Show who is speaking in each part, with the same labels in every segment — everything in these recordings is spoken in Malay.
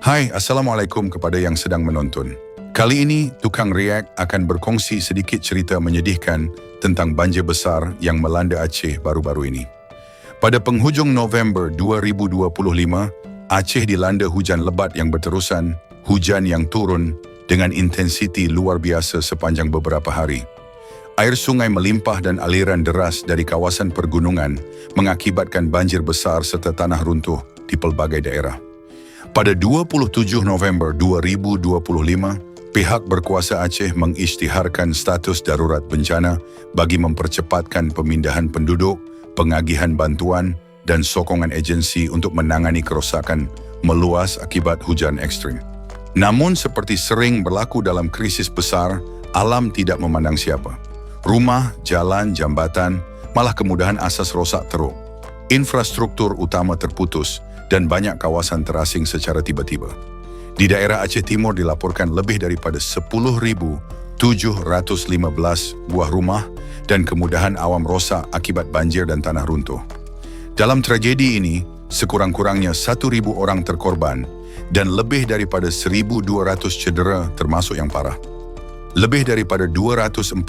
Speaker 1: Hai, Assalamualaikum kepada yang sedang menonton. Kali ini, Tukang React akan berkongsi sedikit cerita menyedihkan tentang banjir besar yang melanda Aceh baru-baru ini. Pada penghujung November 2025, Aceh dilanda hujan lebat yang berterusan, hujan yang turun dengan intensiti luar biasa sepanjang beberapa hari. Air sungai melimpah dan aliran deras dari kawasan pergunungan mengakibatkan banjir besar serta tanah runtuh di pelbagai daerah. Pada 27 November 2025, pihak berkuasa Aceh mengisytiharkan status darurat bencana bagi mempercepatkan pemindahan penduduk, pengagihan bantuan, dan sokongan agensi untuk menangani kerosakan meluas akibat hujan ekstrim. Namun seperti sering berlaku dalam krisis besar, alam tidak memandang siapa. Rumah, jalan, jambatan, malah kemudahan asas rosak teruk. Infrastruktur utama terputus dan banyak kawasan terasing secara tiba-tiba. Di daerah Aceh Timur dilaporkan lebih daripada 10.715 buah rumah dan kemudahan awam rosak akibat banjir dan tanah runtuh. Dalam tragedi ini, sekurang-kurangnya 1.000 orang terkorban dan lebih daripada 1.200 cedera termasuk yang parah. Lebih daripada 204.000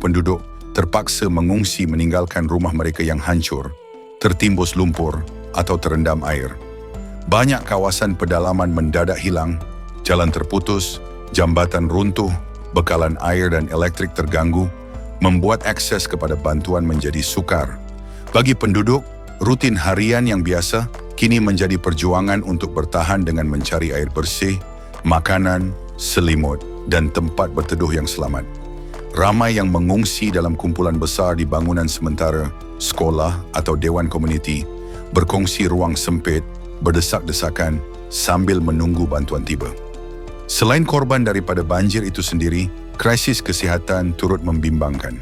Speaker 1: penduduk terpaksa mengungsi meninggalkan rumah mereka yang hancur, tertimbus lumpur atau terendam air. Banyak kawasan pedalaman mendadak hilang, jalan terputus, jambatan runtuh, bekalan air dan elektrik terganggu, membuat akses kepada bantuan menjadi sukar. Bagi penduduk, rutin harian yang biasa kini menjadi perjuangan untuk bertahan dengan mencari air bersih, makanan, selimut, dan tempat berteduh yang selamat. Ramai yang mengungsi dalam kumpulan besar di bangunan sementara, sekolah atau dewan komuniti, berkongsi ruang sempit, berdesak-desakan sambil menunggu bantuan tiba. Selain korban daripada banjir itu sendiri, krisis kesihatan turut membimbangkan.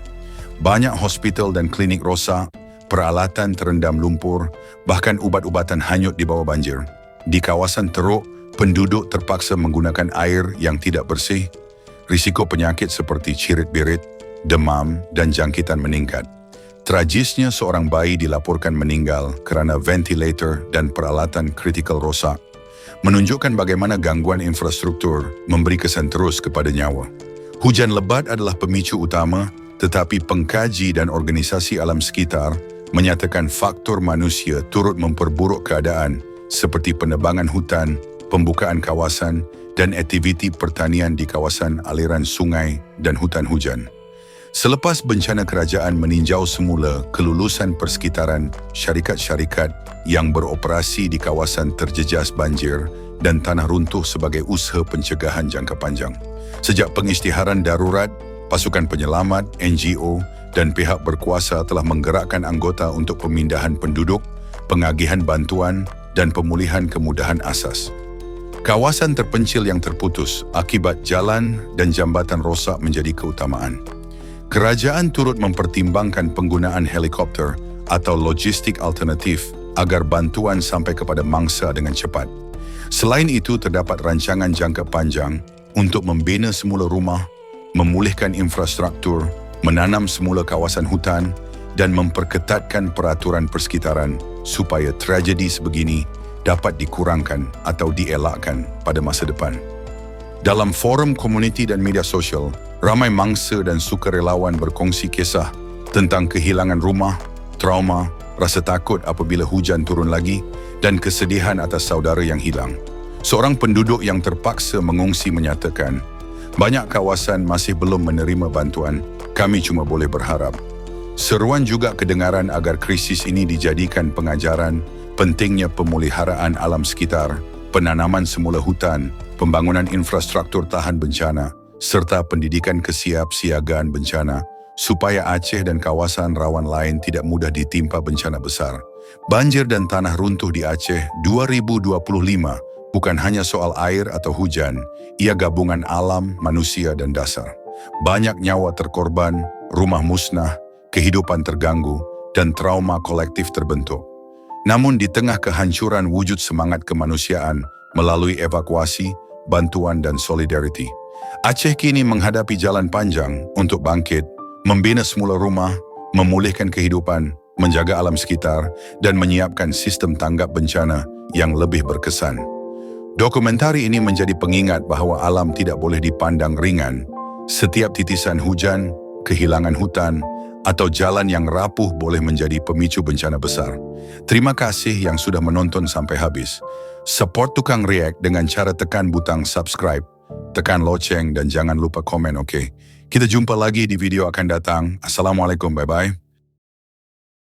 Speaker 1: Banyak hospital dan klinik rosak, peralatan terendam lumpur, bahkan ubat-ubatan hanyut di bawah banjir. Di kawasan teruk, penduduk terpaksa menggunakan air yang tidak bersih. Risiko penyakit seperti cirit-birit, demam, dan jangkitan meningkat. Tragisnya seorang bayi dilaporkan meninggal kerana ventilator dan peralatan kritikal rosak, menunjukkan bagaimana gangguan infrastruktur memberi kesan terus kepada nyawa. Hujan lebat adalah pemicu utama, tetapi pengkaji dan organisasi alam sekitar menyatakan faktor manusia turut memperburuk keadaan seperti penebangan hutan, pembukaan kawasan, dan aktiviti pertanian di kawasan aliran sungai dan hutan hujan. Selepas bencana kerajaan meninjau semula kelulusan persekitaran syarikat-syarikat yang beroperasi di kawasan terjejas banjir dan tanah runtuh sebagai usaha pencegahan jangka panjang. Sejak pengisytiharan darurat, pasukan penyelamat, NGO, dan pihak berkuasa telah menggerakkan anggota untuk pemindahan penduduk, pengagihan bantuan, dan pemulihan kemudahan asas. Kawasan terpencil yang terputus akibat jalan dan jambatan rosak menjadi keutamaan. Kerajaan turut mempertimbangkan penggunaan helikopter atau logistik alternatif agar bantuan sampai kepada mangsa dengan cepat. Selain itu, terdapat rancangan jangka panjang untuk membina semula rumah, memulihkan infrastruktur, menanam semula kawasan hutan, dan memperketatkan peraturan persekitaran supaya tragedi sebegini dapat dikurangkan atau dielakkan pada masa depan. Dalam forum komuniti dan media sosial, ramai mangsa dan sukarelawan berkongsi kisah tentang kehilangan rumah, trauma, rasa takut apabila hujan turun lagi, dan kesedihan atas saudara yang hilang. Seorang penduduk yang terpaksa mengungsi menyatakan, banyak kawasan masih belum menerima bantuan, kami cuma boleh berharap. Seruan juga kedengaran agar krisis ini dijadikan pengajaran pentingnya pemeliharaan alam sekitar, penanaman semula hutan, pembangunan infrastruktur tahan bencana, serta pendidikan kesiapsiagaan bencana, supaya Aceh dan kawasan rawan lain tidak mudah ditimpa bencana besar. Banjir dan tanah runtuh di Aceh 2025 bukan hanya soal air atau hujan, ia gabungan alam, manusia, dan dasar. Banyak nyawa terkorban, rumah musnah, kehidupan terganggu, dan trauma kolektif terbentuk. Namun di tengah kehancuran wujud semangat kemanusiaan melalui evakuasi, bantuan dan solidariti, Aceh kini menghadapi jalan panjang untuk bangkit, membina semula rumah, memulihkan kehidupan, menjaga alam sekitar, dan menyiapkan sistem tanggap bencana yang lebih berkesan. Dokumentari ini menjadi pengingat bahawa alam tidak boleh dipandang ringan. Setiap titisan hujan, kehilangan hutan, atau jalan yang rapuh boleh menjadi pemicu bencana besar. Terima kasih yang sudah menonton sampai habis. Support Tukang React dengan cara tekan butang subscribe, tekan loceng dan jangan lupa komen, oke? Kita jumpa lagi di video akan datang. Assalamualaikum, bye-bye.